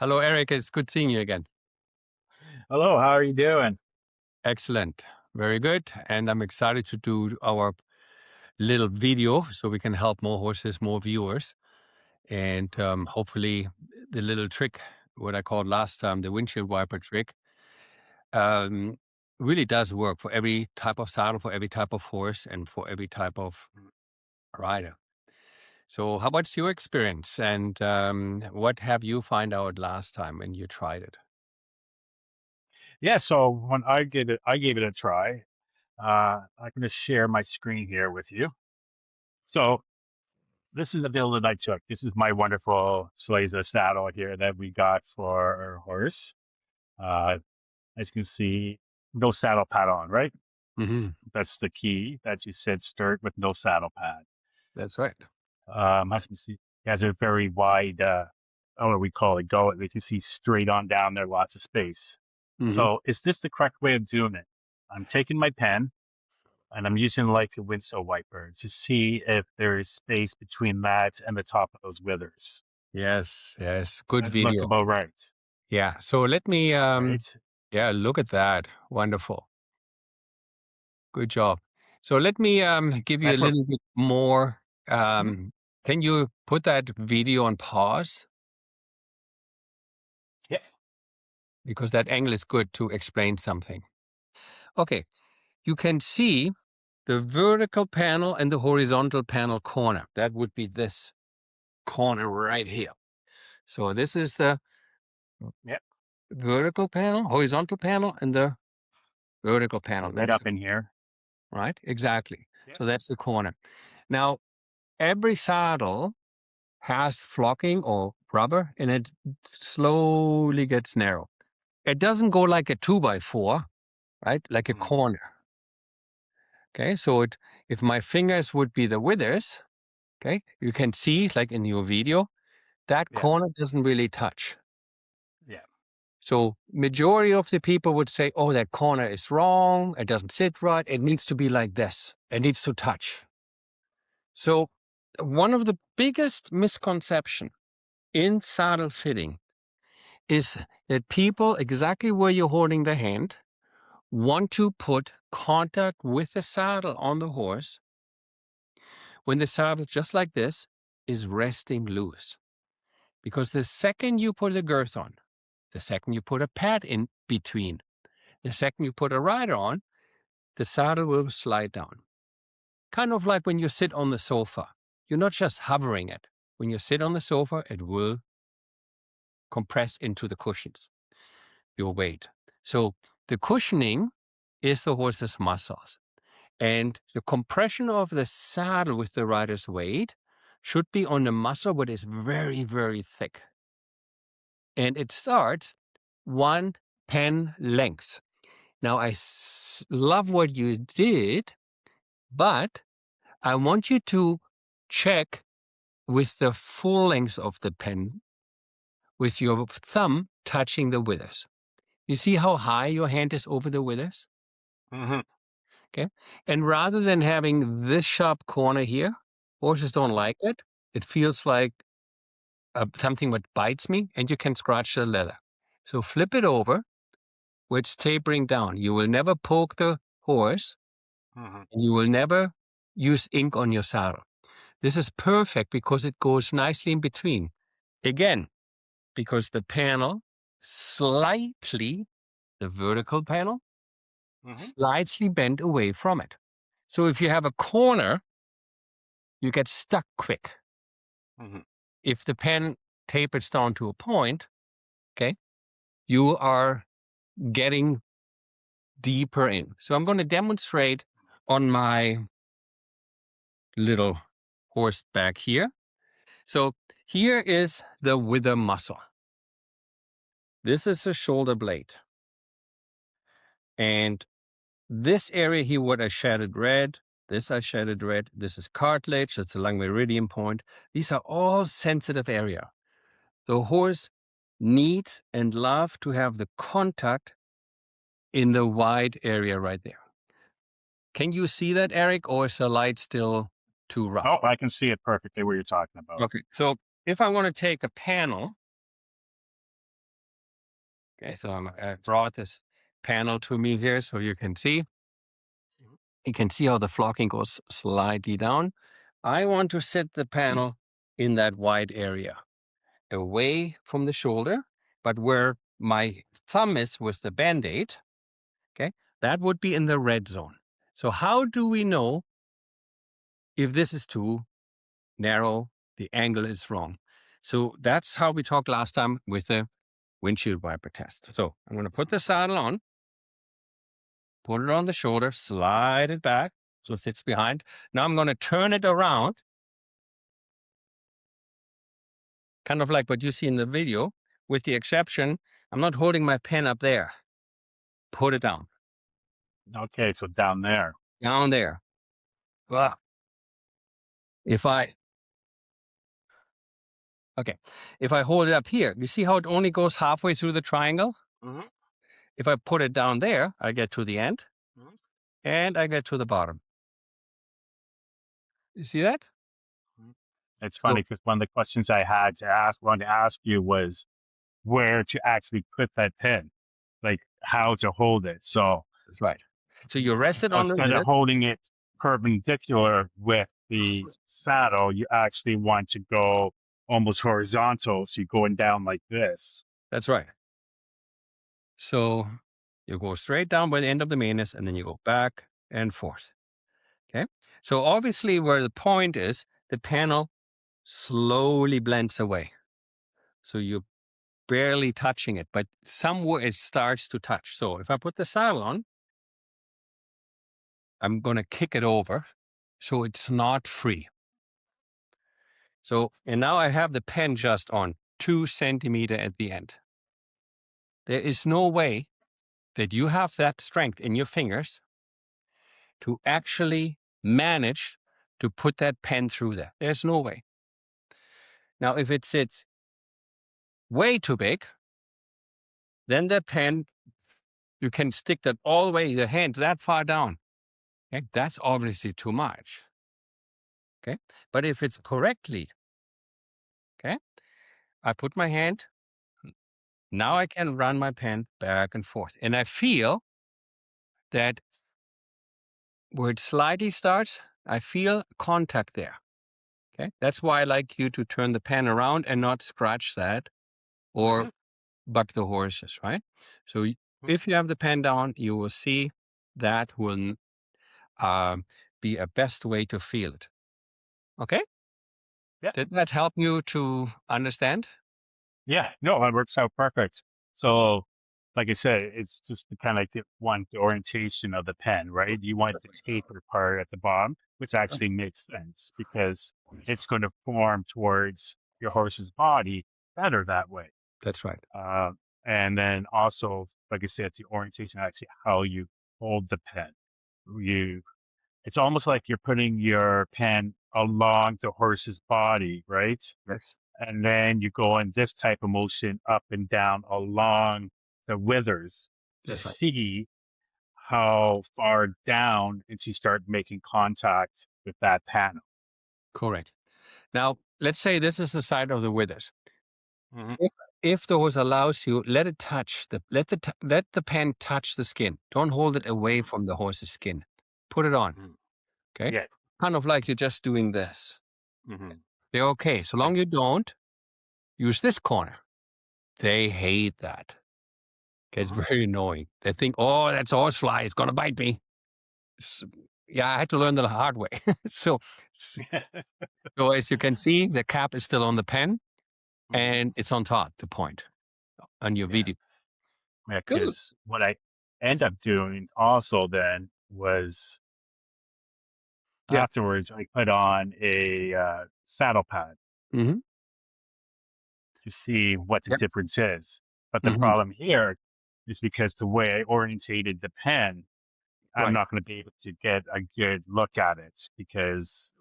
Hello, Eric. It's good seeing you again. Hello, how are you doing? Excellent. Very good. And I'm excited to do our little video so we can help more horses, more viewers. And hopefully, the little trick, what I called last time, the windshield wiper trick, um, really does work for every type of saddle, for every type of horse, and for every type of rider. So, how about your experience? And what have you find out last time when you tried it? Yeah, so when I gave it a try. I'm going to share my screen here with you. So this is the build that I took. This is my wonderful Schleese saddle here that we got for our horse. Uh, as you can see, no saddle pad on, right? Hmm. That's the key that you said start with no saddle pad. That's right. As you can see, it has a very wide, what we call it, go. You can see straight on down there, lots of space. Hmm. So is this the correct way of doing it? I'm taking my pen and I'm using like a windshield wiper to see if there is space between that and the top of those withers. Yes, yes. Does Good that look video. about right? Yeah. So let me, Right? yeah, look at that. Wonderful. Good job. So let me give you a That's what. little bit more. Mhm. Can you put that video on pause? Yeah. Because that angle is good to explain something. Okay. You can see the vertical panel and the horizontal panel corner. That would be this corner right here. So this is the Yeah. vertical panel, horizontal panel, and the vertical So panel. right That's up in here. right. Exactly. Yeah. So that's the corner. Now, every saddle has flocking or rubber and it slowly gets narrow. It doesn't go like a 2x4, right? Like a Mhm. corner. Okay. So if my fingers would be the withers, okay, you can see like in your video, that Yeah. corner doesn't really touch. Yeah. So majority of the people would say, oh, that corner is wrong. It doesn't sit right. It needs to be like this. It needs to touch. So one of the biggest misconception in saddle fitting is that people, exactly where you're holding the hand, want to put contact with the saddle on the horse when the saddle, just like this, is resting loose. Because the second you put a girth on, the second you put a pad in between, the second you put a rider on, the saddle will slide down. Kind of like when you sit on the sofa. You're not just hovering it. When you sit on the sofa, it will compress into the cushions, your weight. So the cushioning is the horse's muscles. And the compression of the saddle with the rider's weight should be on the muscle, but is very, very thick. And it starts 1 pen length. Now, I love what you did, but I want you to check with the full length of the pen with your thumb touching the withers. You see how high your hand is over the withers? Hmm. Okay. And rather than having this sharp corner here, horses don't like it. It feels like something that bites me, and you can scratch the leather. So flip it over where it's tapering down. You will never poke the horse, Hmm. and you will never use ink on your saddle. This is perfect because it goes nicely in between. Again, because the panel slightly, the vertical panel, Hmm. slightly bent away from it. So if you have a corner, you get stuck quick. Hmm. If the pen tapers down to a point, okay, you are getting deeper in. So I'm going to demonstrate on my little horse back here. So here is the wither muscle. This is the shoulder blade. And this area here, what I shaded red, this I shaded red, this is cartilage, that's along meridian point. These are all sensitive area. The horse needs and love to have the contact in the wide area right there. Can you see that, Eric, or is the light still too Oh, rough? I can see it perfectly what you're talking about. Okay, so if I want to take a panel Okay, so I brought this panel to me here so you can see. You can see how the flocking goes slightly down. I want to set the panel in that wide area, away from the shoulder, but where my thumb is with the Band-Aid, okay, that would be in the red zone. So how do we know if this is too narrow, the angle is wrong? So that's how we talked last time with the windshield wiper test. So I'm going to put the saddle on, put it on the shoulder, slide it back so it sits behind. Now I'm going to turn it around, kind of like what you see in the video, with the exception, I'm not holding my pen up there. Put it down. Okay, so down there. Down there. Ugh. If I hold it up here, you see how it only goes halfway through the triangle? Mhm. If I put it down there, I get to the end Mhm. and I get to the bottom. You see that? Mhm. It's So funny because one of the questions I wanted to ask you was where to actually put that pin, like how to hold it. So, that's right. So you rest it so on the instead of wrist. holding it perpendicular with the saddle, you actually want to go almost horizontal. So you're going down like this. That's right. So you go straight down by the end of the manus and then you go back and forth. Okay. So obviously where the point is, the panel slowly blends away. So you're barely touching it, but somewhere it starts to touch. So if I put the saddle on, I'm going to kick it over so it's not free. So, and now I have the pen just on 2 centimeters at the end. There is no way that you have that strength in your fingers to actually manage to put that pen through there. There's no way. Now, if it sits way too big, then the pen, you can stick that all the way, the hand that far down. Okay? That's obviously too much. Okay. But if it's correctly, okay, I put my hand, now I can run my pen back and forth. And I feel that where it slightly starts, I feel contact there. Okay. That's why I like you to turn the pen around and not scratch that or Mhm. buck the horses, right? So if you have the pen down, you will see that will be a best way to feel it. Okay. Yeah. Did that help you to understand? Yeah. No, that works out perfect. So, like I said, it's just the kind of like the orientation of the pen, right? You want the taper part at the bottom, which actually makes sense because it's going to form towards your horse's body better that way. That's right. Uh, and then also, like I said, the orientation, actually how you hold the pen. You, it's almost like you're putting your pen along the horse's body, right? Yes. And then you go in this type of motion up and down along the withers to That's right. see how far down until you start making contact with that panel. Correct. Now, let's say this is the side of the withers. Hmm. If the horse allows you, let it touch let the pen touch the skin. Don't hold it away from the horse's skin. Put it on. Hmm. Okay. Yeah. Kind of like you're just doing this. Hmm. They're okay. So long you don't use this corner. They hate that. Okay, it's Hmm. very annoying. They think, oh, that's a horsefly. It's going to bite me. S- yeah, I had to learn the hard way. so, s- so as you can see, the cap is still on the pen Hmm. and it's on top, the point on your Yeah. video. Yeah. Good. Because what I end up doing also then was Yeah. afterwards, I put on a saddle pad Hmm. to see what the Yep. difference is. But the Hmm. problem here is because the way I orientated the pen, I'm Right. not going to be able to get a good look at it because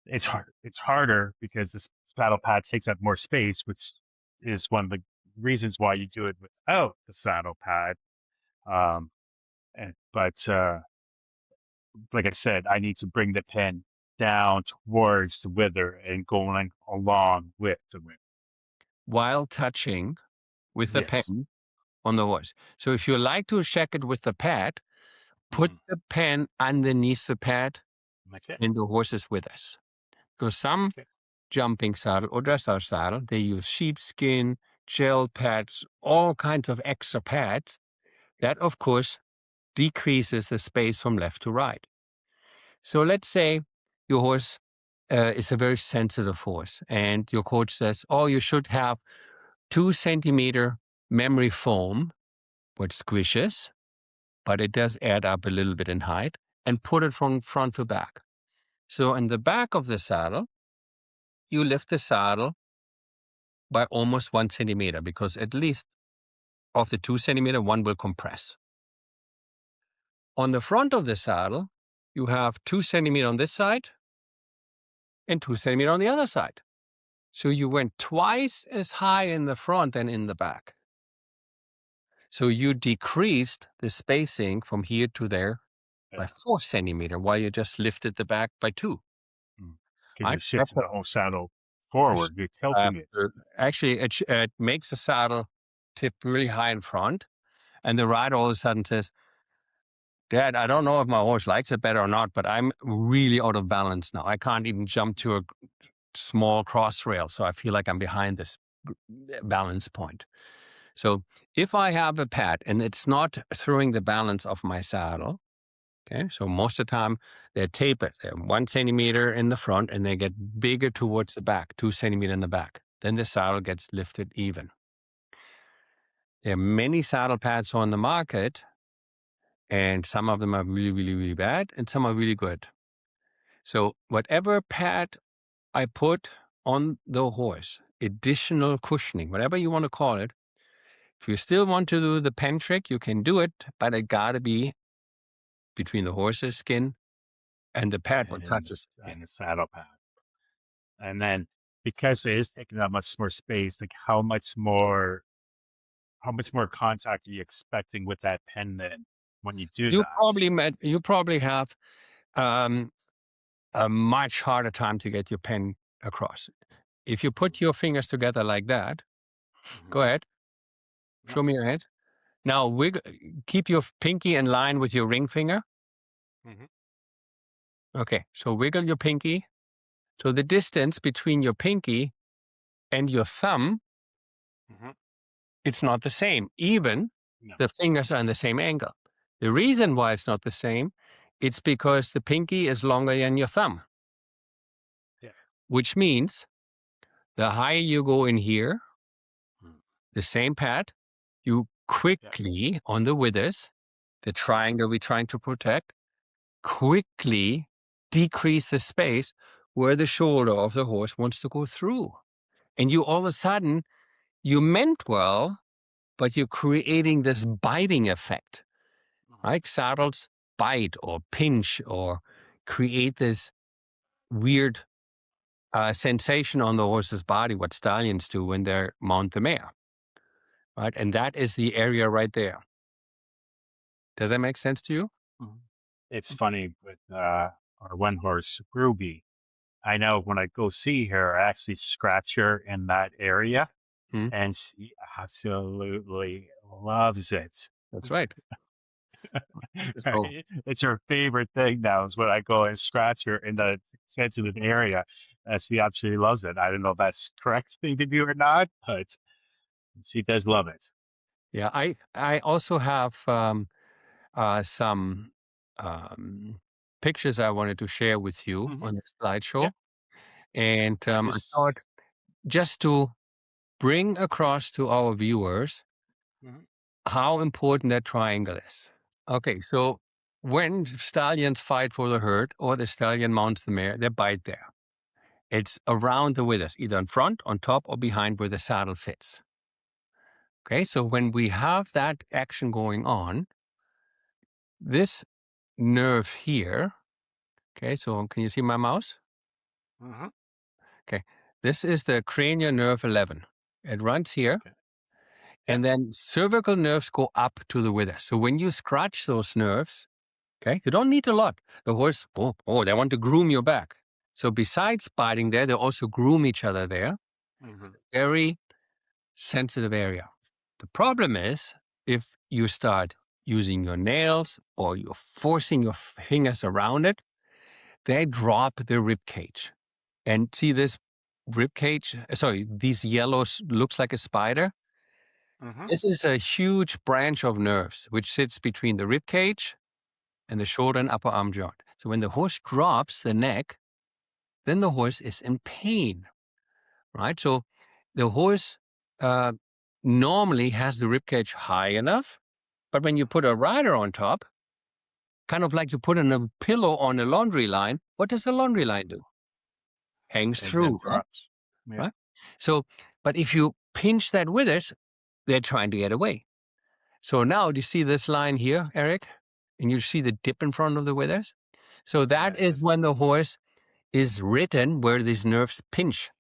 it's hard. It's harder because this paddle pad takes up more space, which is one of the reasons why you do it without the saddle pad. Um, but like I said, I need to bring the pen down towards the wither and going along with the wither. While touching with the Yes. pen on the horse. So if you like to check it with the pad, put the pen underneath the pad Okay. in the horse's withers. Because some Okay. jumping saddle or dressage saddle, they use sheepskin, gel pads, all kinds of extra pads. That, of course, decreases the space from left to right. So let's say your horse is a very sensitive horse, and your coach says, oh, you should have 2 centimeter memory foam, which squishes, but it does add up a little bit in height, and put it from front to back. So in the back of the saddle, you lift the saddle by almost 1 centimeter, because at least of the 2 centimeter, one will compress. On the front of the saddle, you have 2 centimeter on this side and 2 centimeter on the other side. So you went twice as high in the front than in the back. So you decreased the spacing from here to there by 4 centimeter, while you just lifted the back by 2. Because you're shifting the whole saddle forward, you're tilting it. Actually, it makes the saddle tip really high in front, and the rider all of a sudden says, Dad, I don't know if my horse likes it better or not, but I'm really out of balance now. I can't even jump to a small cross rail, so I feel like I'm behind this balance point. So if I have a pad and it's not throwing the balance of my saddle, okay, so most of the time they're tapered. They're 1 centimeter in the front and they get bigger towards the back, 2 centimeter in the back. Then the saddle gets lifted even. There are many saddle pads on the market, and some of them are really, really, really bad, and some are really good. So whatever pad I put on the horse, additional cushioning, whatever you want to call it, if you still want to do the pen trick, you can do it, but it got to be between the horse's skin and the pad what touches and the saddle pad. And then because it is taking that much more space, like how much more contact are you expecting with that pen then when you do that? You probably have a much harder time to get your pen across. If you put your fingers together like that, go ahead, show me your hands. Now keep your pinky in line with your ring finger. Okay, so wiggle your pinky. So the distance between your pinky and your thumb, it's not the same. Even the fingers are in the same angle. The reason why it's not the same, it's because the pinky is longer than your thumb. Which means the higher you go in here, the same pad, you quickly, on the withers, the triangle we're trying to protect, quickly decrease the space where the shoulder of the horse wants to go through. And you all of a sudden, you meant well, but you're creating this biting effect, right? Saddles bite or pinch or create this weird sensation on the horse's body, what stallions do when they mount the mare, right? And that is the area right there. Does that make sense to you? It's funny with our one horse, Ruby. I know when I go see her, I actually scratch her in that area, and she absolutely loves it. That's right. Right? It's her favorite thing now is when I go and scratch her in the sensitive area. She absolutely loves it. I don't know if that's correct thing to do or not, but she does love it. Yeah, I also have some pictures I wanted to share with you on the slideshow. And I thought just to bring across to our viewers how important that triangle is. Okay, so when stallions fight for the herd or the stallion mounts the mare, they bite there. It's around the withers, either in front, on top, or behind where the saddle fits. Okay, so when we have that action going on, this nerve here, okay, so can you see my mouse? Okay, this is the cranial nerve 11. It runs here. And then cervical nerves go up to the wither. So when you scratch those nerves, okay, you don't need a lot. The horse, they want to groom your back. So besides biting there, they also groom each other there. It's a very sensitive area. The problem is if you start using your nails or you're forcing your fingers around it, they drop the rib cage. And see this rib cage? Sorry, these yellows looks like a spider. Mm-hmm. This is a huge branch of nerves which sits between the rib cage and the shoulder and upper arm joint. So when the horse drops the neck, then the horse is in pain, right? So the horse normally has the rib cage high enough, but when you put a rider on top, kind of like you put in a pillow on a laundry line, what does a laundry line do? Hangs And then through, right? drops. Yeah. Right? So, but if you pinch that withers, they're trying to get away. So now do you see this line here, Erik? And you see the dip in front of the withers? So that Yes. is when the horse is written where these nerves pinch.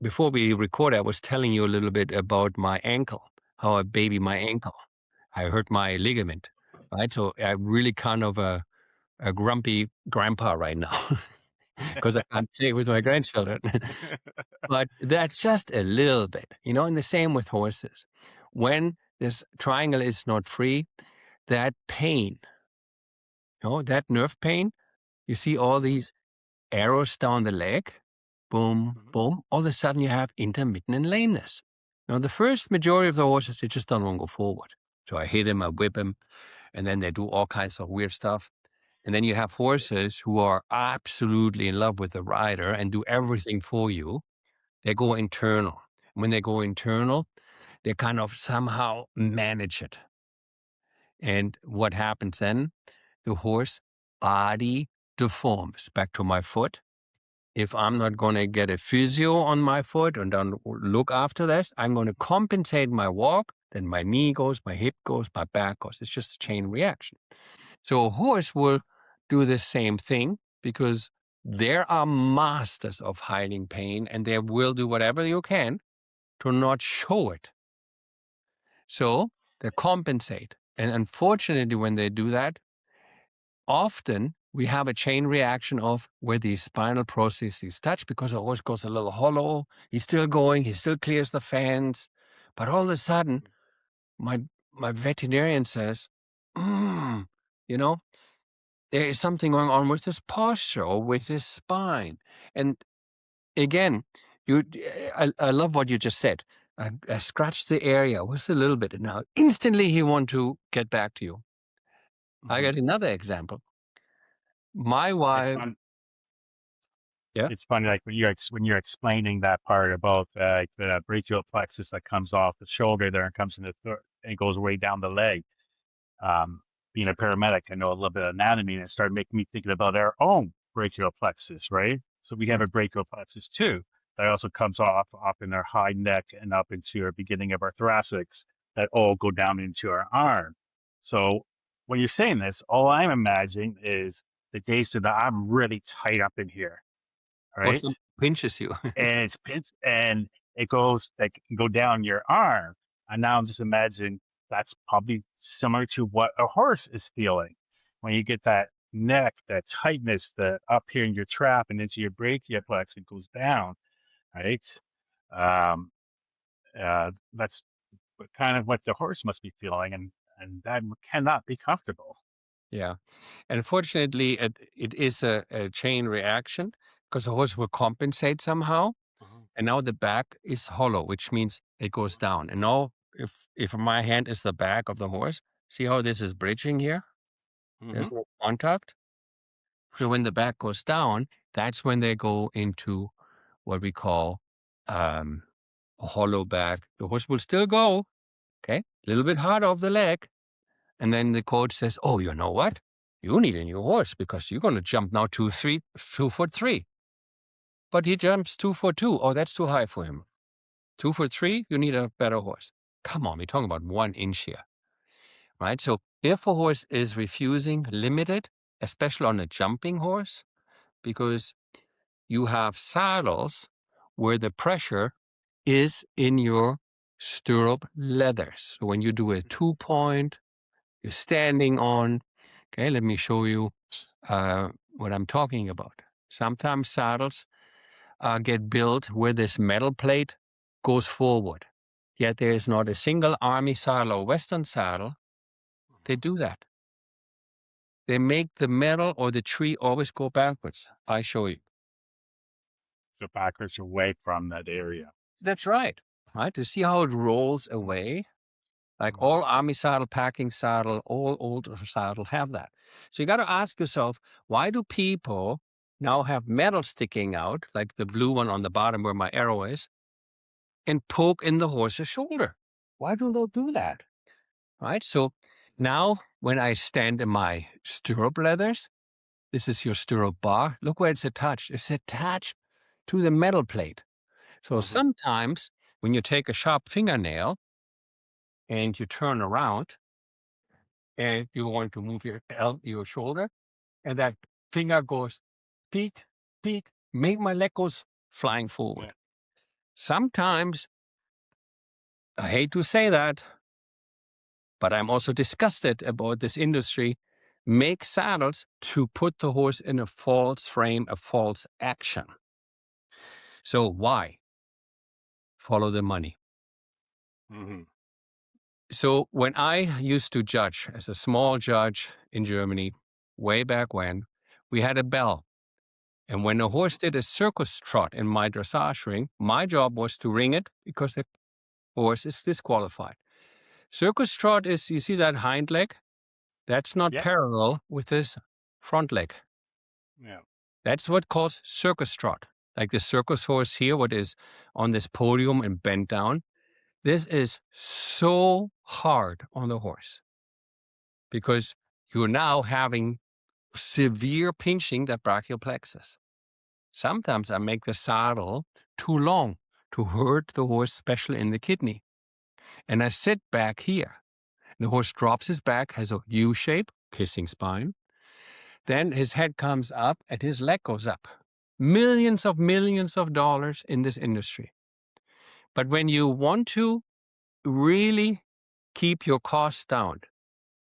Before we recorded, I was telling you a little bit about my ankle, how I baby my ankle. I hurt my ligament, right? So I'm really kind of a grumpy grandpa right now because I can't play with my grandchildren. But that's just a little bit, and the same with horses. When this triangle is not free, that pain, that nerve pain, you see all these arrows down the leg, boom, Mhm. boom, all of a sudden you have intermittent lameness. The first majority of the horses, they just don't want to go forward. So I hit him, I whip him, and then they do all kinds of weird stuff. And then you have horses who are absolutely in love with the rider and do everything for you. They go internal. When they go internal, they kind of somehow manage it. And what happens then? The horse body deforms. Back to my foot. If I'm not going to get a physio on my foot and don't look after this, I'm going to compensate my walk. Then my knee goes, my hip goes, my back goes. It's just a chain reaction. So a horse will do the same thing because they are masters of hiding pain and they will do whatever you can to not show it. So they compensate. And unfortunately, when they do that, often we have a chain reaction of where the spinal processes touch because the horse goes a little hollow. He's still going. He still clears the fence. But all of a sudden, my veterinarian says, you know, there is something going on with his posture or with his spine. And again, I love what you just said. I scratched the area, was a little bit, and now instantly he want to get back to you. I Mhm. got another example. My It's wife, fun. yeah, It's funny, like when you're explaining that part about like the brachial plexus that comes off the shoulder there and comes in the and goes way down the leg. Um, Being a paramedic, I know a little bit of anatomy, and it started making me thinking about our own brachial plexus, right? So we have a brachial plexus too. That also comes off in our high neck and up into our beginning of our thoracics that all go down into our arm. So when you're saying this, all I'm imagining is the days that I'm really tight up in here, or right? some pinches you. And it's pins and it goes like can go down your arm. And now I'm just imagining that's probably similar to what a horse is feeling when you get that neck, that tightness, that up here in your trap and into your brachial plexus, it goes down, right? Um, that's kind of what the horse must be feeling, and that cannot be comfortable. Yeah. And unfortunately, it is a chain reaction because the horse will compensate somehow. Mhm, And now the back is hollow, which means it goes down. And now if my hand is the back of the horse, see how this is bridging here? mhm, There's no contact. So when the back goes down, that's when they go into what we call um, a hollow back. The horse will still go, okay, a little bit hard off the leg. And then the coach says, "Oh, you know what? You need a new horse because you're going to jump now 2 foot 3." But he jumps 2 foot 2. Oh, that's too high for him. 2 foot 3, you need a better horse. Come on, we're talking about 1 inch here, right? So if a horse is refusing, limited, especially on a jumping horse, because you have saddles where the pressure is in your stirrup leathers. So when you do a 2 point, you're standing on, okay, let me show you what I'm talking about. Sometimes saddles get built where this metal plate goes forward. Yet there is not a single army saddle or Western saddle. They do that. They make the metal or the tree always go backwards. I show you. So backwards away from that area. That's right. Right? To see how it rolls away. Like all army saddle, packing saddle, all older saddle have that. So you got to ask yourself, why do people now have metal sticking out, like the blue one on the bottom where my arrow is, and poke in the horse's shoulder? Why do they do that? Right? So now when I stand in my stirrup leathers, this is your stirrup bar. Look where it's attached. It's attached to the metal plate. So sometimes when you take a sharp fingernail and you turn around and you want to move your shoulder, and that finger goes peek, peek, make my leg goes flying forward. Yeah. Sometimes, I hate to say that, but I'm also disgusted about this industry, make saddles to put the horse in a false frame, a false action. So why? Follow the money. So when I used to judge as a small judge in Germany, way back when, we had a bell. And when a horse did a circus trot in my dressage ring, my job was to ring it because the horse is disqualified. Circus trot is, you see that hind leg? That's not parallel with this front leg. Yeah. That's what calls circus trot. Like the circus horse here, what is on this podium and bent down. This is so hard on the horse because you're now having severe pinching that brachial plexus. Sometimes I make the saddle too long to hurt the horse, especially in the kidney. And I sit back here. The horse drops his back, has a U shape, kissing spine. Then his head comes up and his leg goes up. Millions of dollars in this industry. But when you want to really keep your costs down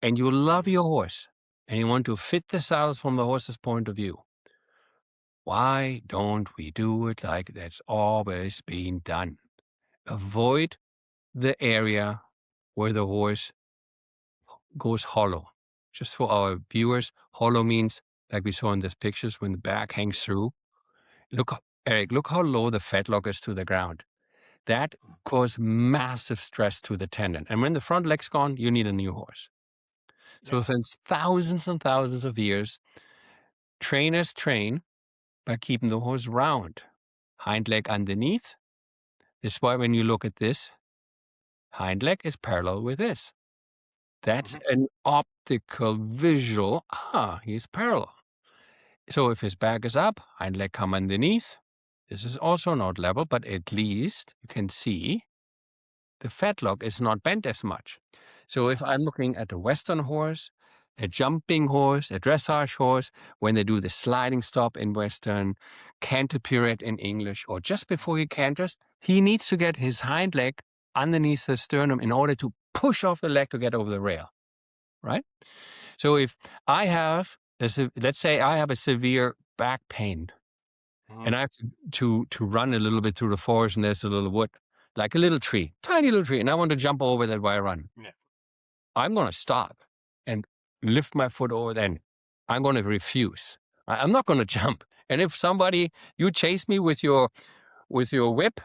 and you love your horse and you want to fit the saddles from the horse's point of view, why don't we do it like that's always been done? Avoid the area where the horse goes hollow. Just for our viewers, hollow means, like we saw in these pictures, when the back hangs through. Look, Erik, look how low the fetlock is to the ground. That causes massive stress to the tendon. And when the front leg's gone, you need a new horse. So since thousands and thousands of years, trainers train by keeping the horse round. Hind leg underneath. This is why when you look at this, hind leg is parallel with this. That's an optical visual. He's parallel. So if his back is up, hind leg come underneath. This is also not level, but at least you can see the fetlock is not bent as much. So if I'm looking at a Western horse, a jumping horse, a dressage horse, when they do the sliding stop in Western, canter pirouette in English, or just before he canters, he needs to get his hind leg underneath the sternum in order to push off the leg to get over the rail, right? So if I have, let's say I have a severe back pain, and I have to run a little bit through the forest, and there's a little wood, like a little tree, tiny little tree, and I want to jump over that while I run. Yeah. I'm going to stop and lift my foot over then. I'm going to refuse. I'm not going to jump. And if you chase me with your whip,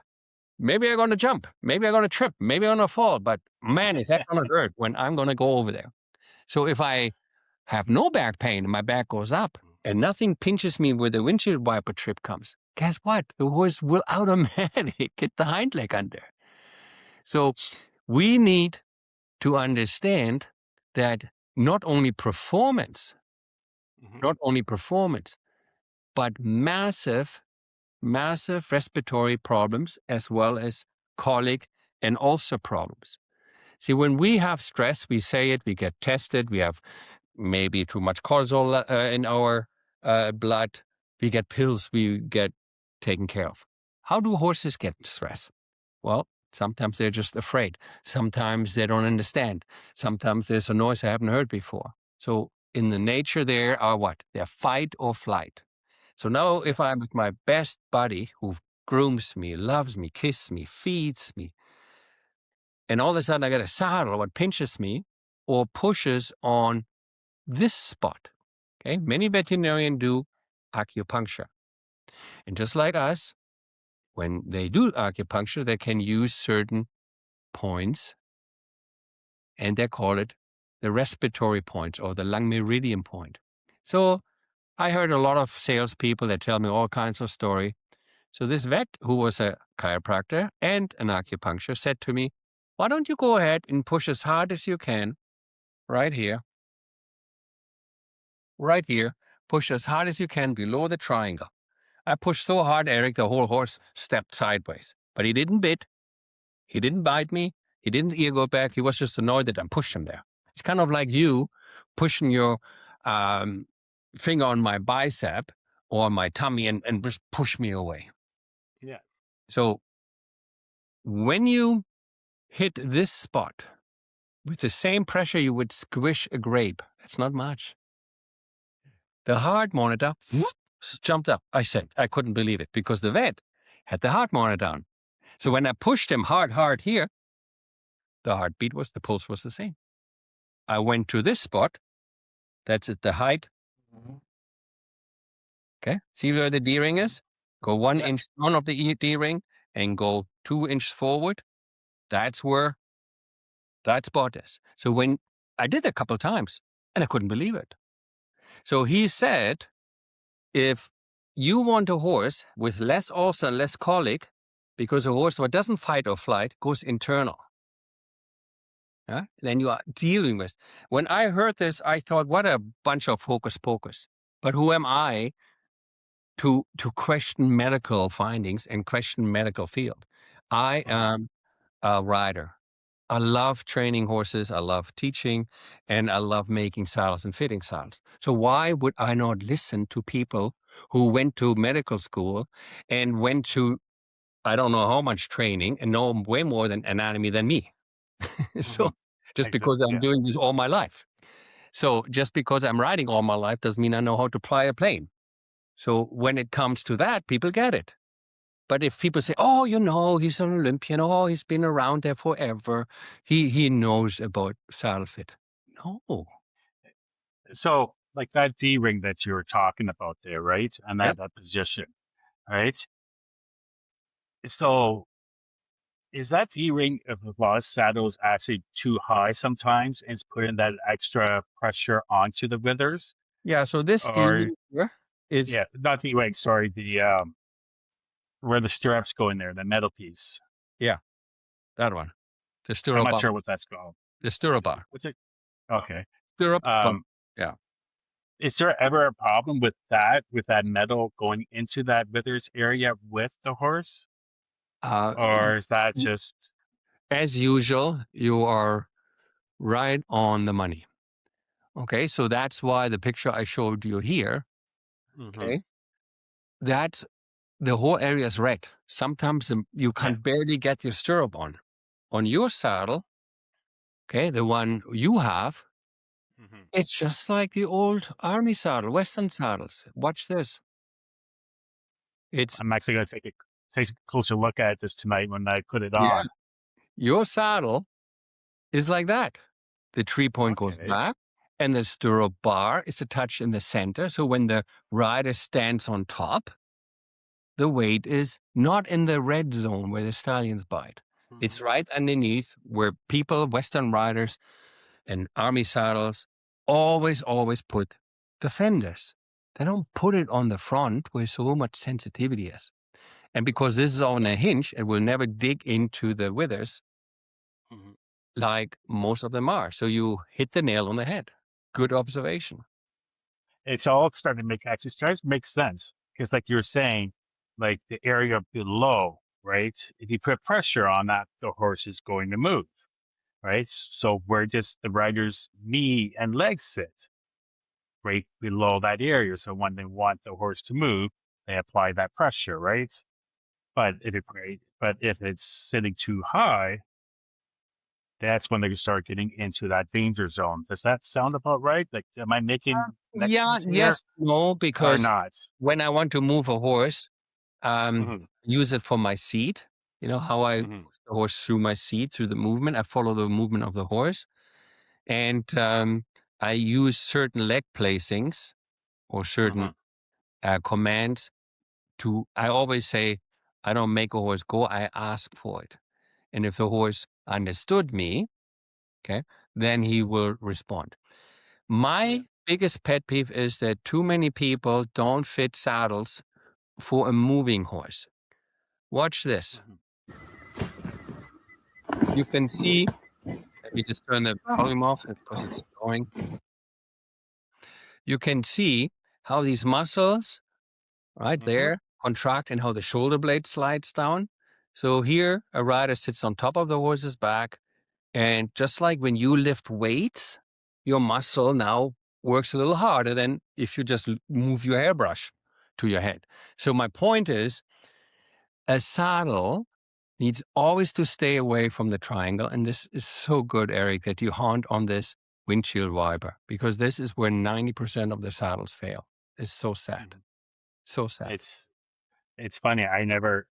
maybe I'm going to jump. Maybe I'm going to trip. Maybe I'm going to fall. But man, is that going to hurt when I'm going to go over there. So if I have no back pain and my back goes up and nothing pinches me where the windshield wiper trip comes, guess what? The horse will automatically get the hind leg under. So we need to understand that not only performance, but massive respiratory problems as well as colic and ulcer problems. See, when we have stress, we say it, we get tested, we have maybe too much cortisol in our blood, we get pills, we get taken care of. How do horses get stress? Well, sometimes they're just afraid. Sometimes they don't understand. Sometimes there's a noise I haven't heard before. So in the nature there are what? They're fight or flight. So now if I'm with my best buddy who grooms me, loves me, kisses me, feeds me, and all of a sudden I get a saddle what pinches me or pushes on this spot. Okay, many veterinarians do acupuncture, and just like us, when they do acupuncture, they can use certain points, and they call it the respiratory points or the lung meridian point. So I heard a lot of salespeople that tell me all kinds of story. So this vet, who was a chiropractor and an acupuncturist, said to me, "Why don't you go ahead and push as hard as you can right here, push as hard as you can below the triangle." I pushed so hard, Erik, the whole horse stepped sideways, but he didn't bit. He didn't bite me. He didn't ear go back. He was just annoyed that I pushed him there. It's kind of like you pushing your finger on my bicep or my tummy and just push me away. Yeah. So when you hit this spot with the same pressure you would squish a grape, that's not much. The heart monitor jumped up. I said, I couldn't believe it because the vet had the heart monitor on. So when I pushed him hard here, the heartbeat the pulse was the same. I went to this spot. That's at the height. Okay. See where the D-ring is? Go 1 inch down of the D-ring and go 2 inches forward. That's where that spot is. So when I did it a couple of times and I couldn't believe it. So he said, if you want a horse with less ulcer, less colic, because a horse that doesn't fight or flight goes internal. Yeah? Then you are dealing with. When I heard this, I thought, what a bunch of hocus pocus. But who am I to question medical findings and question medical field? I am a rider. I love training horses. I love teaching, and I love making saddles and fitting saddles. So why would I not listen to people who went to medical school and went to, I don't know how much training and know way more than anatomy than me? So just because I'm doing this all my life. So just because I'm riding all my life doesn't mean I know how to fly a plane. So when it comes to that, people get it. But if people say, oh, he's an Olympian, oh, he's been around there forever, he knows about Saddlefit. No. So like that D-ring that you were talking about there, right? And Yep. that position, right? So is that D-ring of a lot of saddles actually too high sometimes and it's putting that extra pressure onto the withers? Yeah, so this Or D here is, yeah, not D-ring, sorry, the where the stirrups go in there, the metal piece. yeah, that one. The I'm stirrup not bar. sure what that's called. The stirrup bar. What's it? Okay. Stirrup bar. Um, Yeah. is there ever a problem with that metal going into that withers area with the horse? Uh, Or is that just as usual, you are right on the money. Okay, so that's why the picture I showed you here, okay, that's the whole area is red. Sometimes you can barely get your stirrup on. On your saddle, okay, the one you have, it's just like the old army saddle, Western saddles. Watch this. It's, I'm actually going to take a closer look at this tonight when I put it yeah, on. your saddle is like that. The tree point goes Okay. back, and the stirrup bar is attached in the center. So when the rider stands on top, the weight is not in the red zone where the stallions bite. It's right underneath where people, Western riders and army saddles, always put the fenders. They don't put it on the front where so much sensitivity is. And because this is on a hinge, it will never dig into the withers like most of them are. So you hit the nail on the head. Good observation. It's all starting to make sense because, like you were saying, like the area below, right? If you put pressure on that, the horse is going to move, right? So where just the rider's knee and legs sit, right below that area. So when they want the horse to move, they apply that pressure, right? But if it's sitting too high, that's when they start getting into that danger zone. Does that sound about right? Like, am I making Yeah, connections here yes, no, or because not? when I want to move a horse, use it for my seat. You know how I Hmm. push the horse through my seat, through the movement. I follow the movement of the horse, and I use certain leg placings or certain Hmm. commands to. I always say, I don't make a horse go. I ask for it, and if the horse understood me, okay, then he will respond. My biggest pet peeve is that too many people don't fit saddles for a moving horse. Watch this. Hmm. You can see, let me just turn the volume off because it's annoying. You can see how these muscles right Hmm. there contract and how the shoulder blade slides down. So here, a rider sits on top of the horse's back. And just like when you lift weights, your muscle now works a little harder than if you just move your hairbrush to your head. So my point is, a saddle needs always to stay away from the triangle. And this is so good, Erik, that you haunt on this windshield wiper, because this is where 90% of the saddles fail. It's so sad. Hmm. So sad. It's funny. I never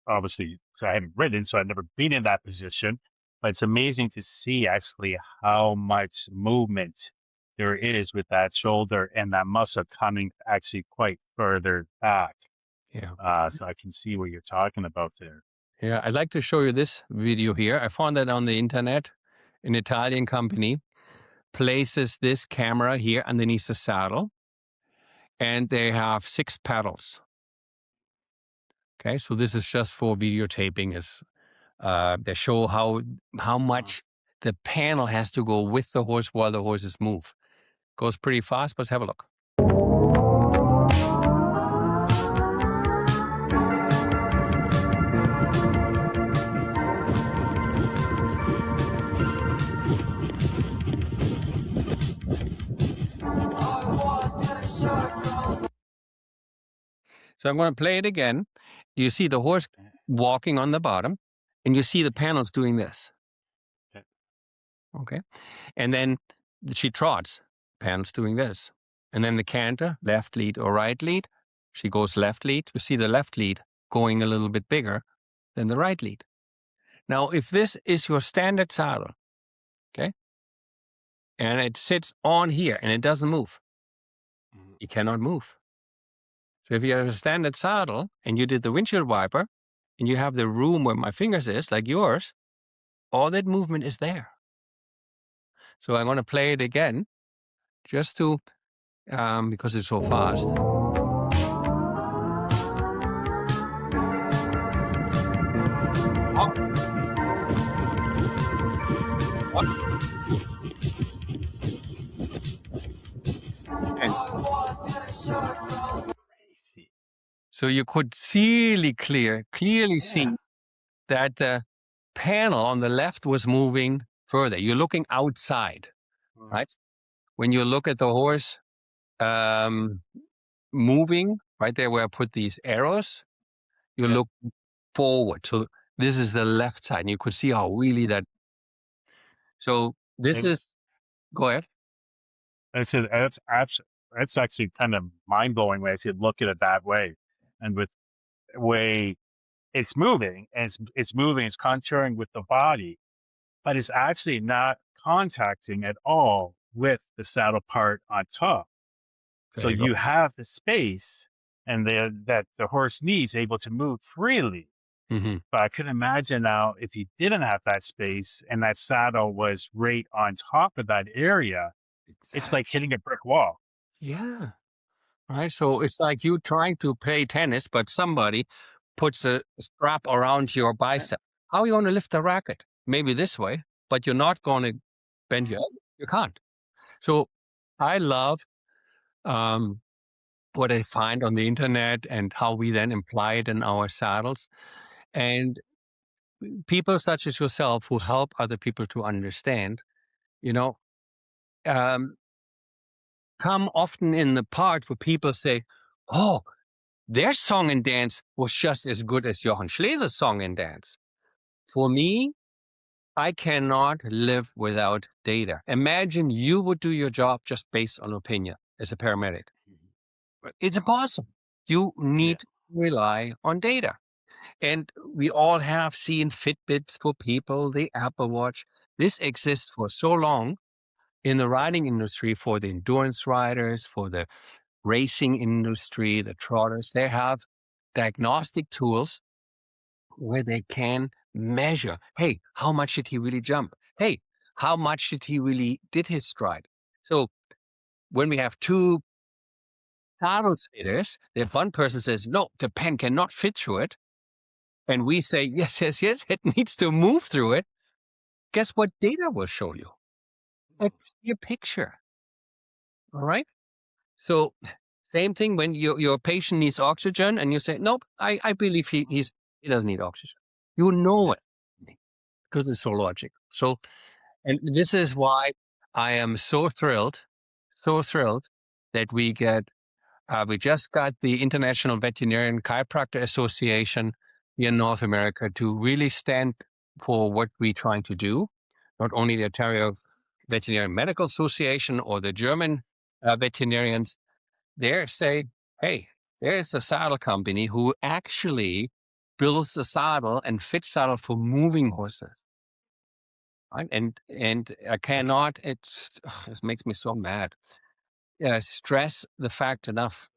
obviously, so I haven't ridden, so I've never been in that position. But it's amazing to see actually how much movement there is with that shoulder and that muscle coming actually quite further back. Yeah. So I can see what you're talking about there. Yeah. I'd like to show you this video here. I found that on the internet. An Italian company places this camera here underneath the saddle, and they have 6 pedals. Okay. So this is just for videotaping. Is they show how Uh, much the panel has to go with the horse while the horses move. Goes pretty fast, but let's have a look. So I'm going to play it again. You see the horse okay, walking on the bottom, and you see the panels doing this. okay. Okay. And then she trots, panels doing this. And then the canter, left lead or right lead. She goes left lead. You see the left lead going a little bit bigger than the right lead. Now, if this is your standard saddle, okay, and it sits on here and it doesn't move, Mhm. you cannot move. So if you have a standard saddle and you did the windshield wiper and you have the room where my fingers is, like yours, all that movement is there. So I'm going to play it again just to, because it's so fast. And Crazy. so you could clearly Yeah. see that the panel on the left was moving further. You're looking outside, Mhm. right? When you look at the horse um, moving, right there where I put these arrows, you Yeah. look forward. So this is the left side. And you could see how really that. So this is, It's go ahead. that's actually kind of mind blowing when I see look at it that way, and with the way it's moving and it's moving, it's contouring with the body, but it's actually not contacting at all with the saddle part on top. So There you go. you have the space and that the horse needs able to move freely. Hmm. But I could imagine now if you didn't have that space and that saddle was right on top of that area, it's Exactly. like hitting a brick wall. Yeah. Right. So it's like you trying to play tennis, but somebody puts a strap around your Yeah. bicep. How are you going to lift the racket? Maybe this way, but you're not going to bend your elbow. You can't. So I love um, what I find on the internet and how we then imply it in our saddles. And people such as yourself who help other people to understand, you know, um, come often in the part where people say, oh, their song and dance was just as good as Jochen Schleese's song and dance. For me, I cannot live without data. Imagine you would do your job just based on opinion as a paramedic. Mhm. It's impossible. You Yeah. need to rely on data. And we all have seen Fitbits for people, the Apple Watch. This exists for so long in the riding industry for the endurance riders, for the racing industry, the trotters. They have diagnostic tools where they can measure, hey, how much did he really jump? Hey, how much did he really did his stride? So when we have two saddle fitters, that one person says, no, the pen cannot fit through it. And we say, yes, yes, yes, it needs to move through it. Guess what data will show you? A clear picture. All right. So same thing when your patient needs oxygen and you say, nope, I believe he doesn't need oxygen. You know Yeah. it because it's so logical. So, and this is why I am so thrilled that we just got the International Veterinarian Chiropractor Association here in North America to really stand for what we're trying to do. Not only the Ontario Veterinarian Medical Association or the German veterinarians, they say, hey, there's a saddle company who actually builds the saddle and fits saddle for moving horses. Right? And I cannot, it makes me so mad. Stress the fact enough.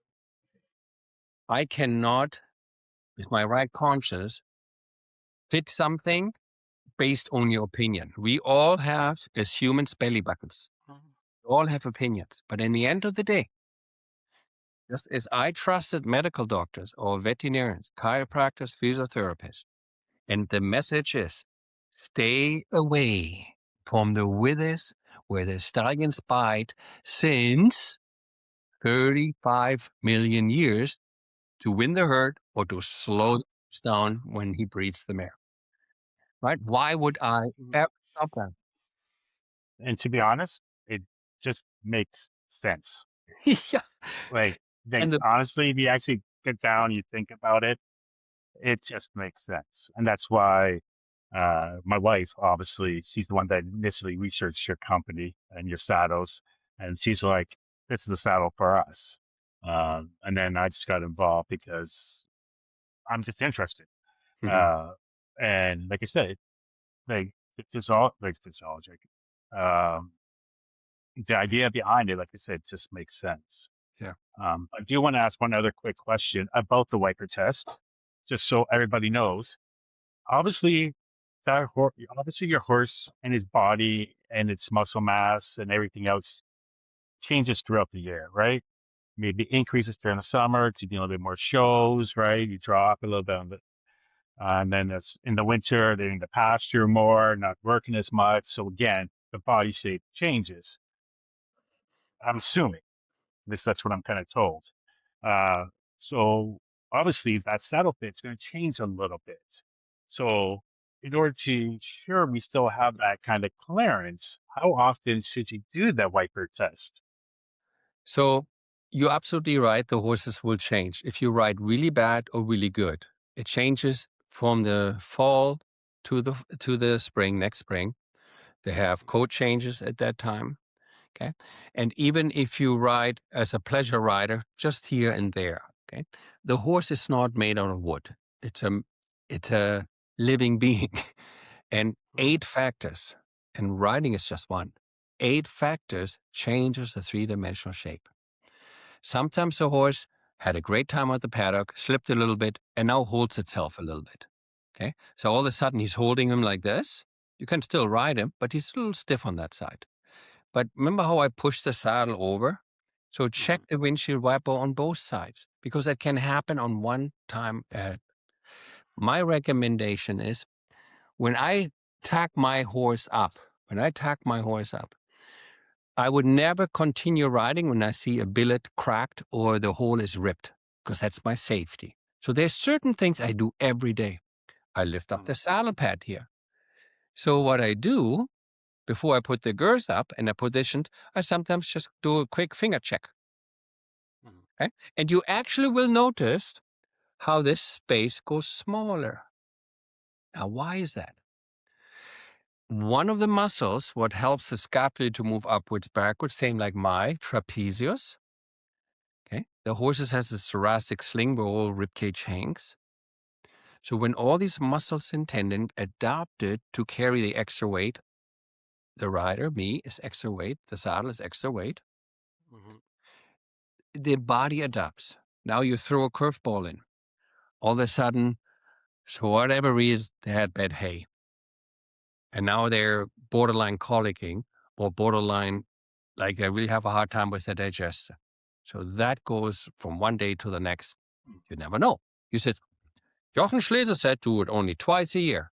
I cannot, with my right conscience, fit something based on your opinion. We all have, as humans, belly buttons. We all have opinions. But in the end of the day, just as I trusted medical doctors or veterinarians, chiropractors, physiotherapists, and the message is stay away from the withers where the stallions bite since 35 million years to win the herd or to slow down when he breeds the mare. Right? Why would I ever stop that? And to be honest, it just makes sense. Yeah. Like, And the honestly, if you actually get down, you think about it, it just makes sense. And that's why my wife, obviously, she's the one that initially researched your company and your saddles. And she's like, this is the saddle for us. And then I just got involved because I'm just interested. Mhm. Uh, and like I said, it's all like physiology. Um, the idea behind it, like I said, just makes sense. Yeah. I do want to ask one other quick question about the wiper test, just so everybody knows. Obviously, obviously your horse and his body and its muscle mass and everything else changes throughout the year, right? Maybe increases during the summer to do a little bit more shows, right? You drop a little bit on the, and then it's in the winter, they're in the pasture more, not working as much. So again, the body shape changes. I'm assuming. At least that's what I'm kind of told. Uh, so obviously that saddle fit's going to change a little bit. So in order to ensure we still have that kind of clearance, how often should you do that wiper test? So you're absolutely right. The horses will change if you ride really bad or really good. It changes from the fall to the spring, next spring. They have coat changes at that time. Okay. And even if you ride as a pleasure rider, just here and there, okay, the horse is not made out of wood. It's a living being. And Mhm. 8 factors, and riding is just one. 8 factors changes the three-dimensional shape. Sometimes the horse had a great time at the paddock, slipped a little bit, and now holds itself a little bit. Okay. So all of a sudden he's holding him like this. You can still ride him, but he's a little stiff on that side. But remember how I pushed the saddle over? So check Mhm. the windshield wiper on both sides because that can happen on one time. My recommendation is when I tack my horse up, I would never continue riding when I see a billet cracked or the hole is ripped because that's my safety. So there's certain things I do every day. I lift up the Mhm. saddle pad here. So what I do before I put the girth up and I positioned, I sometimes just do a quick finger check. Mhm. Okay? And you actually will notice how this space goes smaller. Now, why is that? One of the muscles, what helps the scapula to move upwards, backwards, same like my trapezius. Okay. The horses has this thoracic sling where all rib cage hangs. So when all these muscles and tendon adapted to carry the extra weight, the rider, me, is extra weight, the saddle is extra weight, the body adapts. Now you throw a curveball in. All of a sudden, for whatever reason, they had bad hay. And now they're borderline colicking or borderline, like they really have a hard time with their digester. So that goes from one day to the next. You never know. You said, Jochen Schleese said do it only twice a year.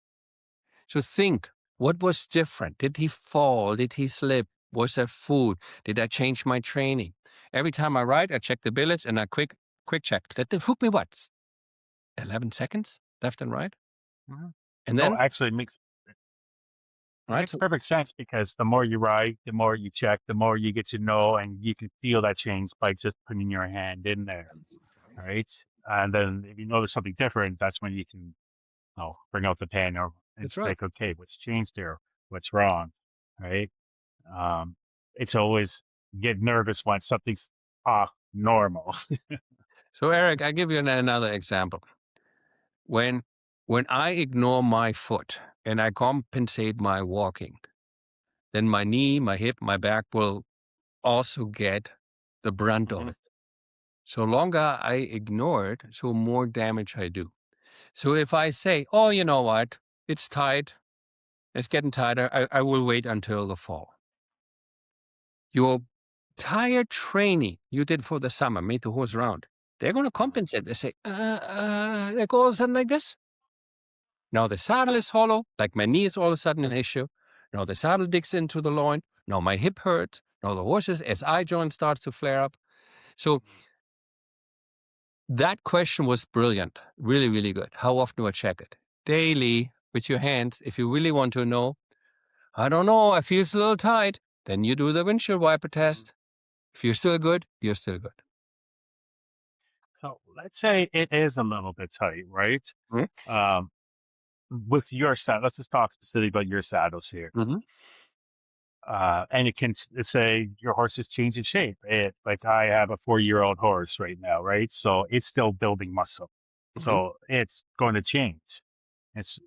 So think, what was different? Did he fall? Did he slip? Was there food? Did I change my training? Every time I ride, I check the billets and I quick check. That took me what? 11 seconds left and right? And So then, actually, it right? makes So perfect sense because the more you ride, the more you check, the more you get to know, and you can feel that change by just putting your hand in there, right? And then if you notice something different, that's when you can bring out the pen and that's right. think, okay, what's changed here? What's wrong? Right? Um, it's always get nervous when something's off normal. So Erik, I give you another example. When I ignore my foot and I compensate my walking, then my knee, my hip, my back will also get the brunt of Mhm. it. So longer I ignore it, so more damage I do. So if I say, oh, you know what, it's tight, it's getting tighter, I will wait until the fall. Your tired training you did for the summer, made the horse round, they're going to compensate. They say, they go all of a sudden like this. Now the saddle is hollow, like my knee is all of a sudden an issue. Now the saddle digs into the loin. Now my hip hurts. Now the horse's SI joint starts to flare up. So that question was brilliant. Really, really good. How often do I check it? Daily with your hands. If you really want to know, I don't know, I feel a little tight. Then you do the windshield wiper test. If you're still good, you're still good. So let's say it is a little bit tight, right? Mm-hmm. Um, with your saddle, let's just talk specifically about your saddles here. Mm-hmm. And it can say your horse is changing shape. Like I have a 4-year-old horse right now, right? So it's still building muscle. Mm-hmm. So it's going to change.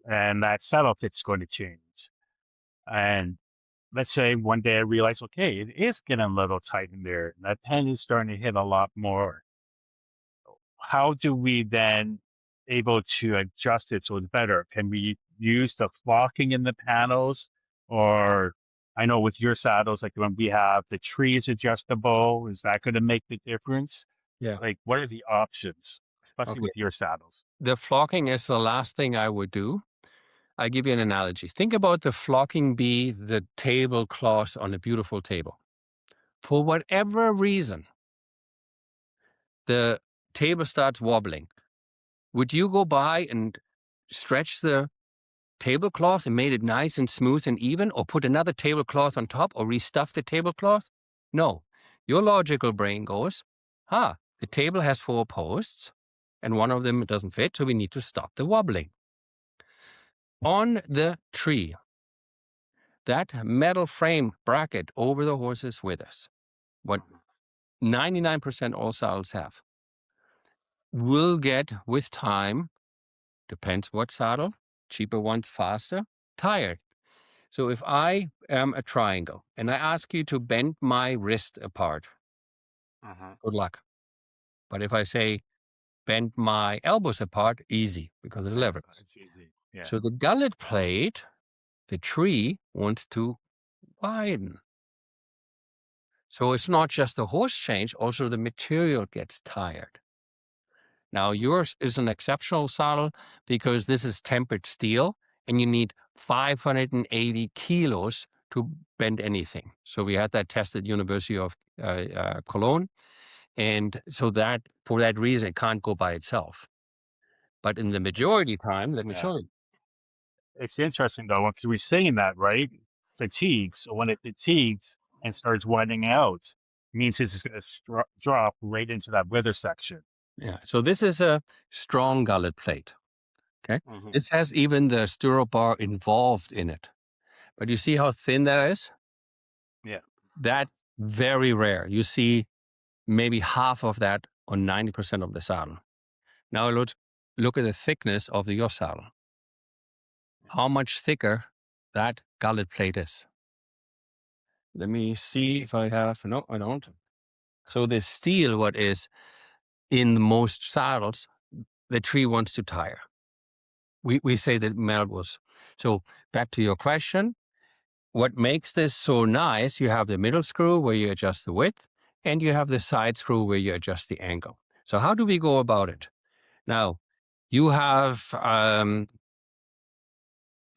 And that saddle fit's going to change. And let's say one day I realize, okay, it is getting a little tight in there. That pen is starting to hit a lot more. How do we then able to adjust it so it's better? Can we use the flocking in the panels? Or I know with your saddles, like when we have the trees adjustable, is that going to make the difference? Yeah. Like, what are the options, especially Okay. with your saddles? The flocking is the last thing I would do. I give you an analogy. Think about the flocking bee, the tablecloth on a beautiful table. For whatever reason, the table starts wobbling. Would you go by and stretch the tablecloth and made it nice and smooth and even, or put another tablecloth on top or restuff the tablecloth? No. Your logical brain goes, the table has 4 posts and one of them doesn't fit, so we need to stop the wobbling. On the tree, that metal frame bracket over the horse's withers, what 99% all saddles have, will get with time, depends what saddle, cheaper ones faster, tired. So if I am a triangle and I ask you to bend my wrist apart, good luck. But if I say bend my elbows apart, easy because of the Yeah, leverage. it's easy. Yeah. So the gullet plate, the tree wants to widen. So it's not just the horse change, also the material gets tired. Now yours is an exceptional saddle because this is tempered steel and you need 580 kilos to bend anything. So we had that test at University of Cologne. And so that, for that reason, it can't go by itself. But in the It's majority time, let me yeah. show you. It's interesting though, if we're saying that, right? Fatigue. So when it fatigues and starts widening out, means it's going to drop right into that wither section. Yeah. So this is a strong gullet plate. Okay. Hmm. This has even the stirrup bar involved in it. But you see how thin that is? Yeah. That's very rare. You see maybe half of that on 90% of the saddle. Now look at the thickness of your saddle. How much thicker that gullet plate is. Let me see if I have, no, I don't. So the steel, what is in most saddles, the tree wants to tire. We say that metal was. So back to your question, what makes this so nice, you have the middle screw where you adjust the width, and you have the side screw where you adjust the angle. So how do we go about it? Now, you have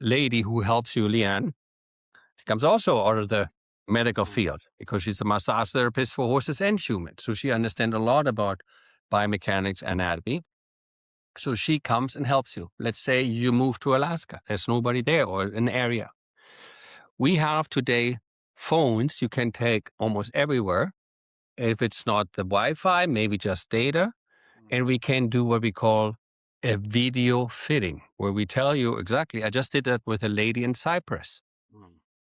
lady who helps you, Leanne. She comes also out of the medical field because she's a massage therapist for horses and humans. So she understands a lot about biomechanics, anatomy. So she comes and helps you. Let's say you move to Alaska. There's nobody there or an area. We have today phones you can take almost everywhere. If it's not the Wi-Fi, maybe just data. And we can do what we call a video fitting, where we tell you exactly. I just did that with a lady in Cyprus.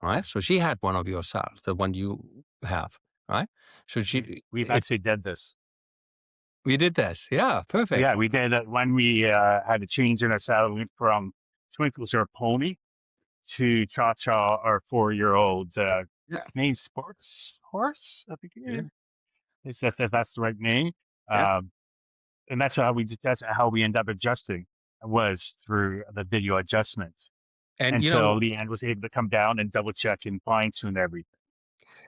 Right? So she had one of your saddles, the one you have, right? So We've actually did this. We did this. Yeah, perfect. Yeah, we did it when we had to change in our saddle. We went from Twinkles, our pony, to Cha Cha, our 4-year-old main sports horse. I think is that's the right name. Yeah. And that's how we end up adjusting, was through the video adjustments. And Until Leanne was able to come down and double check and fine tune everything.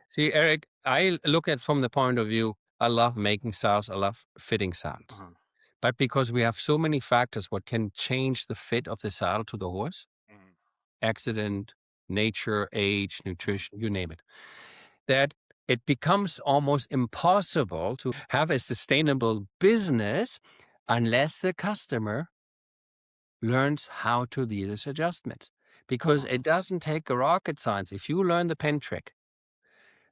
see, Erik, I look at from the point of view, I love making saddles, I love fitting saddles. But because we have so many factors what can change the fit of the saddle to the horse, accident, nature, age, nutrition, you name it, that it becomes almost impossible to have a sustainable business unless the customer learns how to do these adjustments. Because it doesn't take a rocket science. If you learn the pen trick,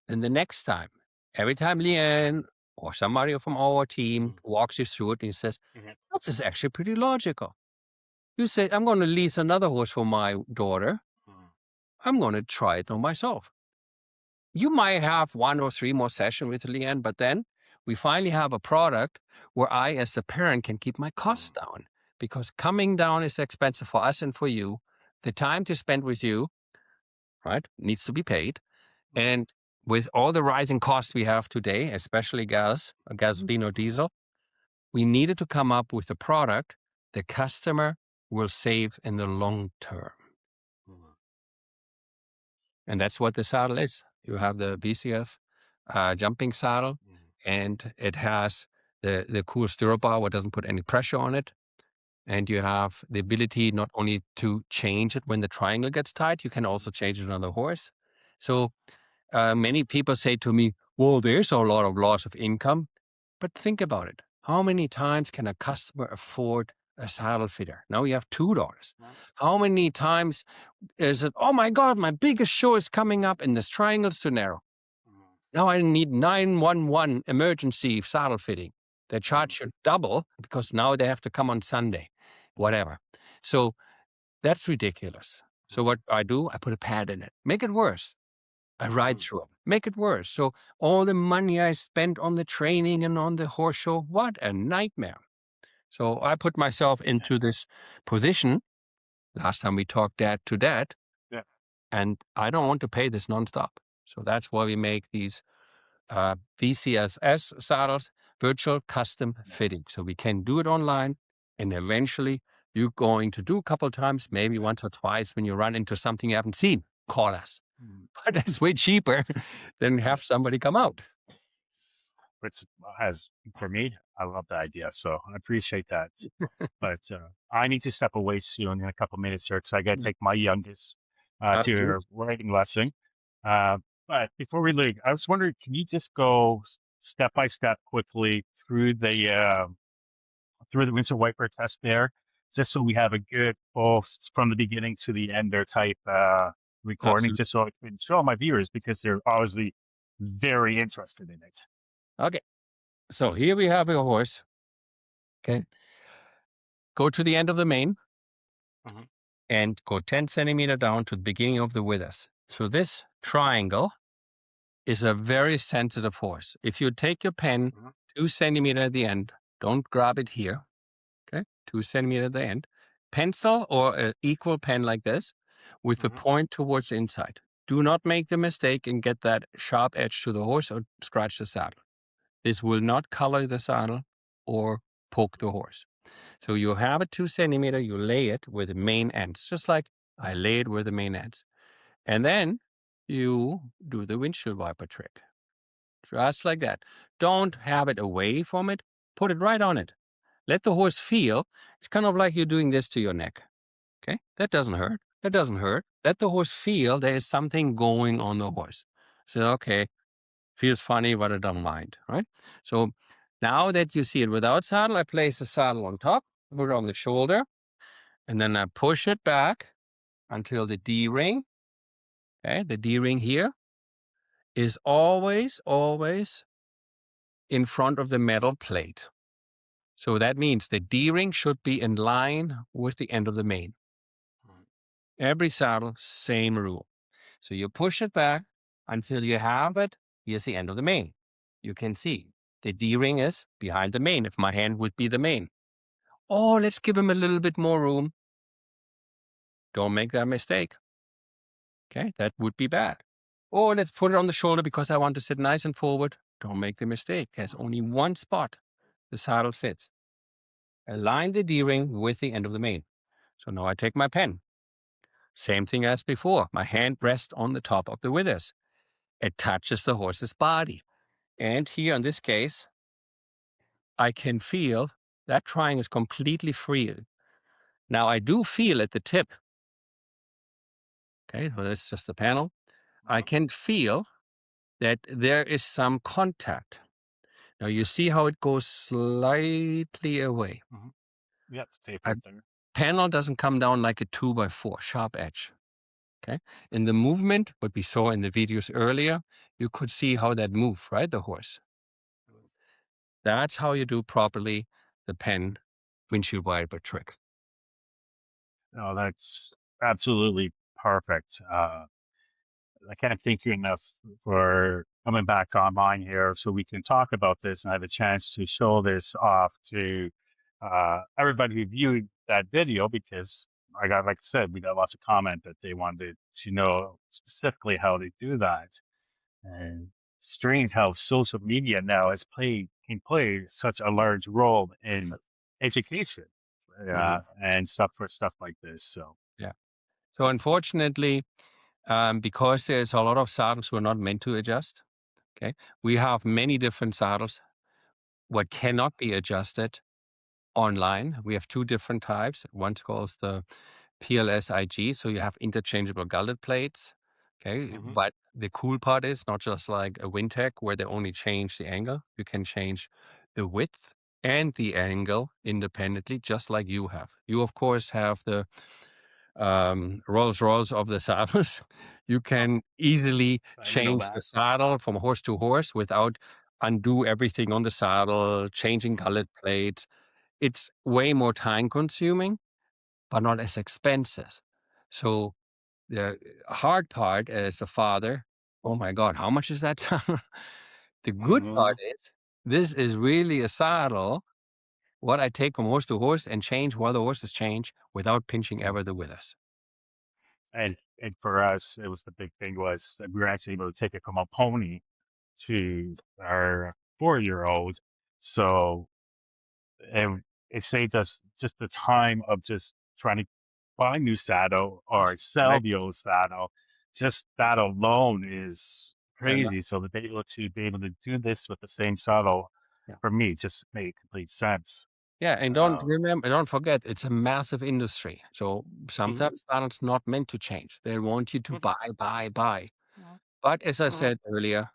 then the next time, every time Leanne or somebody from our team walks you through it and he says, this is actually pretty logical. You say, I'm going to lease another horse for my daughter. I'm going to try it on myself. You might have 1 or 3 more sessions with Leanne, but then we finally have a product where I, as a parent, can keep my costs down, because coming down is expensive for us and for you. The time to spend with you, right, needs to be paid. And with all the rising costs we have today, especially gasoline or diesel, we needed to come up with a product the customer will save in the long term. And that's what the saddle is. You have the BCF jumping saddle, and it has the cool stirrup bar what doesn't put any pressure on it. And you have the ability not only to change it when the triangle gets tight, you can also change it on the horse. So many people say to me, well, there's a lot of loss of income. But think about it. How many times can a customer afford a saddle fitter? Now we have $2. How many times is it, oh my God, my biggest show is coming up and this triangle's too narrow. Now I need 911 emergency saddle fitting. They charge you double because now they have to come on Sunday, whatever. So that's ridiculous. So what I do, I put a pad in it, make it worse. I ride through it, make it worse. So all the money I spent on the training and on the horse show, what a nightmare. So I put myself into this position. Last time we talked dad to dad, and I don't want to pay this nonstop. So that's why we make these VCSS saddles, virtual custom fitting. So we can do it online, and eventually you're going to do a couple of times, maybe once or twice when you run into something you haven't seen, call us. But that's way cheaper than have somebody come out. Which for me, I love the idea. So I appreciate that. But I need to step away soon in a couple minutes here. So I got to take my youngest to her riding lesson. But before we leave, I was wondering, can you just go step by step quickly through the windsor wiper test there, just so we have a good full from the beginning to the end there type recording, just so I can show my viewers, because they're obviously very interested in it. Okay. So here we have a horse. Okay. Go to the end of the mane and go 10 centimeter down to the beginning of the withers. So this triangle is a very sensitive horse. If you take your pen 2 centimeter at the end, don't grab it here. Okay, 2 centimeters at the end. Pencil or an equal pen like this with the point towards the inside. Do not make the mistake and get that sharp edge to the horse or scratch the saddle. This will not color the saddle or poke the horse. So you have a 2 centimeter, you lay it where the main ends, just like I lay it where the main ends. And then you do the windshield wiper trick. Just like that. Don't have it away from it. Put it right on it. Let the horse feel. It's kind of like you're doing this to your neck. Okay? That doesn't hurt. That doesn't hurt. Let the horse feel there is something going on the horse. So, okay, feels funny, but I don't mind, right? So now that you see it without saddle, I place the saddle on top, put it on the shoulder, and then I push it back until the D-ring, okay, the D-ring here is always, always in front of the metal plate. So that means the D-ring should be in line with the end of the mane. Every saddle, same rule. So you push it back until you have it. Here's the end of the mane. You can see the D-ring is behind the mane. If my hand would be the mane. Oh, let's give him a little bit more room. Don't make that mistake. Okay, that would be bad. Or let's put it on the shoulder because I want to sit nice and forward. Don't make the mistake. There's only one spot the saddle sits. Align the D-ring with the end of the mane. So now I take my pen. Same thing as before. My hand rests on the top of the withers. It touches the horse's body. And here in this case, I can feel that triangle is completely free. Now I do feel at the tip. Okay, so this is just the panel. I can feel that there is some contact. Now you see how it goes slightly away. Yep, tape A right there. panel doesn't come down like a 2x4 sharp edge. Okay. In the movement, what we saw in the videos earlier, you could see how that moved, right? The horse. That's how you do properly the pen windshield wiper trick. No, that's absolutely perfect. I can't thank you enough for coming back online here so we can talk about this and have a chance to show this off to everybody who viewed that video because like I said, we got lots of comment that they wanted to know specifically how they do that. And it's strange how social media now can play such a large role in education Mhm. and stuff for stuff like this. So, Yeah. So unfortunately, because there's a lot of saddles who are not meant to adjust, okay, we have many different saddles what cannot be adjusted online. We have two different types. One's called the PLSIG, so you have interchangeable gullet plates. Okay, but the cool part is not just like a Wintec where they only change the angle. You can change the width and the angle independently, just like you have. You of course have the Rolls Royce of the saddles. You can easily I didn't know change the that. saddle from horse to horse without undo everything on the saddle, changing Mhm. gullet plates. It's way more time consuming, but not as expensive. So the hard part as a father, oh my God, how much is that saddle? The good part Mhm. is this is really a saddle, what I take from horse to horse and change while the horses change without pinching Mhm. ever the withers. And for us, it was the big thing was that we were actually able to take it from a pony to our 4-year-old. So and it saved us just the time of just trying to buy new saddle or sell Right? the old saddle. Just that alone is Yeah, no, crazy. So to be able to do this with the same saddle yeah. for me just made complete sense. Yeah, and Uh, don't forget, it's a massive industry. So mhm, sometimes saddles not meant to change. They want you to mhm, buy, buy, buy. mhm, But as I mhm, said earlier,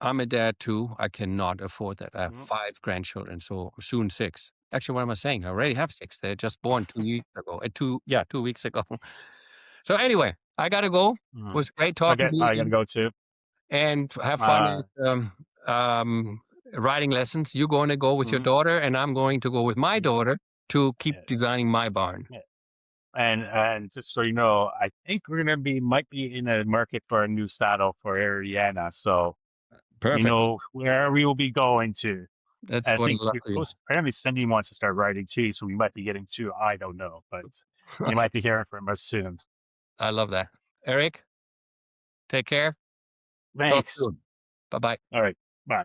I'm a dad too. I cannot afford that. I have mhm. 5 grandchildren, so soon 6. Actually, what am I saying? I already have 6. They're just born 2 weeks ago. 2 weeks ago. So anyway, I gotta go. It Mhm. was great talking to I gotta you go too. and have fun Uh, at riding lessons. You're going to go with your mhm, daughter, and I'm going to go with my yeah, daughter to keep yeah, designing my barn. yeah. And just so you know, I think we're gonna might be in a market for a new saddle for Ariana. So you Perfect. know where we will be going to. That's And I what I think love you're to hear. apparently Cindy wants to start writing too, so we might be getting to I don't know, but you might be hearing from us soon. I love that. Erik, take care. Talk Thanks. soon. Bye-bye. All right. Bye.